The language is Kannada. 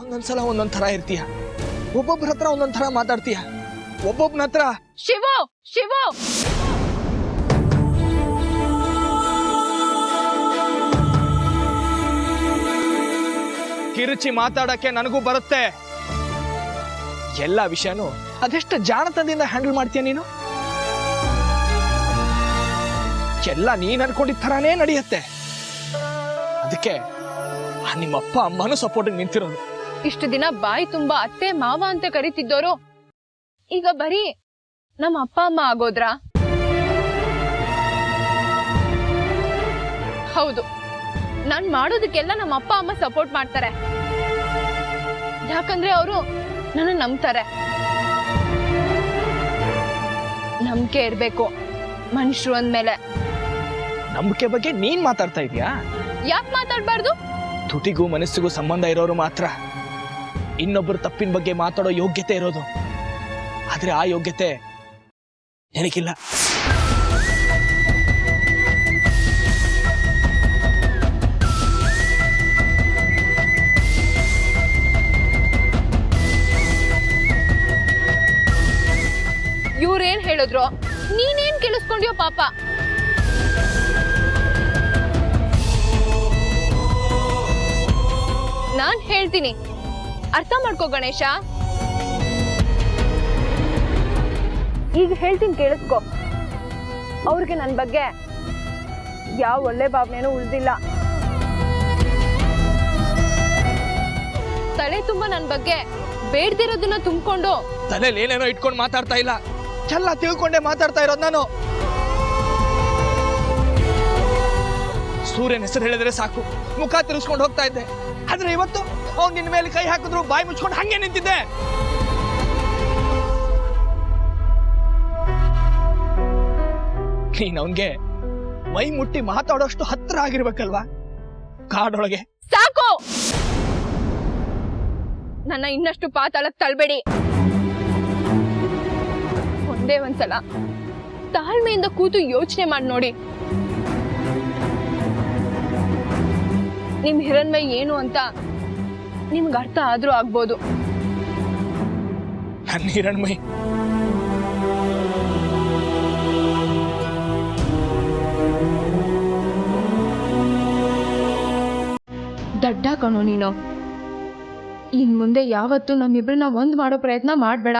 ಒಂದೊಂದ್ಸಲ ಒಂದೊಂದ್ ಥರ ಇರ್ತೀಯ, ಒಬ್ಬೊಬ್ರ ಹತ್ರ ಒಂದೊಂದ್ ಥರ ಮಾತಾಡ್ತೀಯ, ಒಬ್ಬೊಬ್ನ ಹತ್ರ ಶಿವು ಶಿವು ಕಿರುಚಿ ಮಾತಾಡಕ್ಕೆ ನನಗೂ ಬರುತ್ತೆ. ಎಲ್ಲ ವಿಷಯನೂ ಅದೆಷ್ಟು ಜಾಣತನದಿಂದ ಹ್ಯಾಂಡಲ್ ಮಾಡ್ತೀಯ ನೀನು. ಎಲ್ಲ ನೀನ್ ಅನ್ಕೊಂಡಿದ್ದ ಥರಾನೇ ನಡೆಯುತ್ತೆ. ಅದಕ್ಕೆ ನಿಮ್ಮಪ್ಪ ಅಮ್ಮನೂ ಸಪೋರ್ಟಿಗೆ ನಿಂತಿರೋದು. ಇಷ್ಟು ದಿನ ಬಾಯಿ ತುಂಬಾ ಅತ್ತೆ ಮಾವ ಅಂತ ಕರಿತಿದ್ದೋರು ಈಗ ಬರೀ ನಮ್ಮ ಅಪ್ಪ ಅಮ್ಮ ಆಗೋದ್ರಾ? ಹೌದು, ನಾನ್ ಮಾಡೋದಕ್ಕೆಲ್ಲ ನಮ್ಮ ಅಪ್ಪ ಅಮ್ಮ ಸಪೋರ್ಟ್ ಮಾಡ್ತಾರೆ. ಯಾಕಂದ್ರೆ ಅವರು ನನ್ನ ನಂಬ್ತಾರೆ. ನಂಬಿಕೆ ಇರ್ಬೇಕು ಮನುಷ್ಯರು ಅಂದ್ಮೇಲೆ. ನಂಬಿಕೆ ಬಗ್ಗೆ ನೀನ್ ಮಾತಾಡ್ತಾ ಇದೀಯಾ? ಯಾಕೆ ಮಾತಾಡ್ಬಾರ್ದು? ತುಟಿಗೂ ಮನಸ್ಸಿಗೂ ಸಂಬಂಧ ಇರೋರು ಮಾತ್ರ ಇನ್ನೊಬ್ಬರು ತಪ್ಪಿನ ಬಗ್ಗೆ ಮಾತಾಡೋ ಯೋಗ್ಯತೆ ಇರೋದು. ಆದ್ರೆ ಆ ಯೋಗ್ಯತೆ ನನಗಿಲ್ಲ. ಇವ್ರೇನ್ ಹೇಳಿದ್ರು ನೀನೇನ್ ಕೇಳಿಸ್ಕೊಂಡ್ಯೋ ಪಾಪ. ನಾನ್ ಹೇಳ್ತೀನಿ, ಅರ್ಥ ಮಾಡ್ಕೋ ಗಣೇಶ. ಈಗ ಹೇಳ್ತೀನಿ ಕೇಳಿಸ್ಕೊ. ಅವ್ರಿಗೆ ನನ್ ಬಗ್ಗೆ ಯಾವ ಒಳ್ಳೆ ಭಾವನೆನೂ ಉಳ್ದಿಲ್ಲ. ತಲೆ ತುಂಬಾ ನನ್ ಬಗ್ಗೆ ಬೇಡ್ದಿರೋದನ್ನ ತುಂಬಿಕೊಂಡು ತಲೆಯಲ್ಲಿ ಏನೇನೋ ಇಟ್ಕೊಂಡು ಮಾತಾಡ್ತಾ ಇಲ್ಲ, ಎಲ್ಲ ತಿಳ್ಕೊಂಡೆ ಮಾತಾಡ್ತಾ ಇರೋದು ನಾನು. ಸೂರ್ಯನ ಹೆಸರು ಹೇಳಿದ್ರೆ ಸಾಕು ಮುಖ ತಿರ್ಸ್ಕೊಂಡು ಹೋಗ್ತಾ ಇದ್ದೆ. ಆದ್ರೆ ಇವತ್ತು ಅವ್ನು ನಿನ್ನ ಮೇಲೆ ಕೈ ಹಾಕಿದ್ರು ಬಾಯಿ ಮುಚ್ಕೊಂಡು ಹಂಗೆ ನಿಂತಿದ್ದೆ. ನೀನ್ ಅವನ್ಗೆ ಮೈ ಮುಟ್ಟಿ ಮಾತಾಡೋಷ್ಟು ಹತ್ರ ಆಗಿರ್ಬೇಕಲ್ವಾ? ಕಾಡೊಳಗೆ ಸಾಕು, ನನ್ನ ಇನ್ನಷ್ಟು ಪಾತಾಳಕ್ ತಳ್ಬೇಡಿ. ಒಂದೇ ಒಂದ್ಸಲ ತಾಳ್ಮೆಯಿಂದ ಕೂತು ಯೋಚನೆ ಮಾಡಿ ನೋಡಿ. ನಿಮ್ ಹಿರಣ್ಮೈ ಏನು ಅಂತ ನಿಮ್ಗೆ ಅರ್ಥ ಆದ್ರೂ ಆಗ್ಬೋದು. ನನ್ನ ಹಿರಣ್ಮೈ ದಡ್ಡ ಕಣೋ ನೀನು. ಇನ್ ಮುಂದೆ ಯಾವತ್ತೂ ನಮ್ಮಿಬ್ರನ್ನ ಒಂದ್ ಮಾಡೋ ಪ್ರಯತ್ನ ಮಾಡ್ಬೇಡ.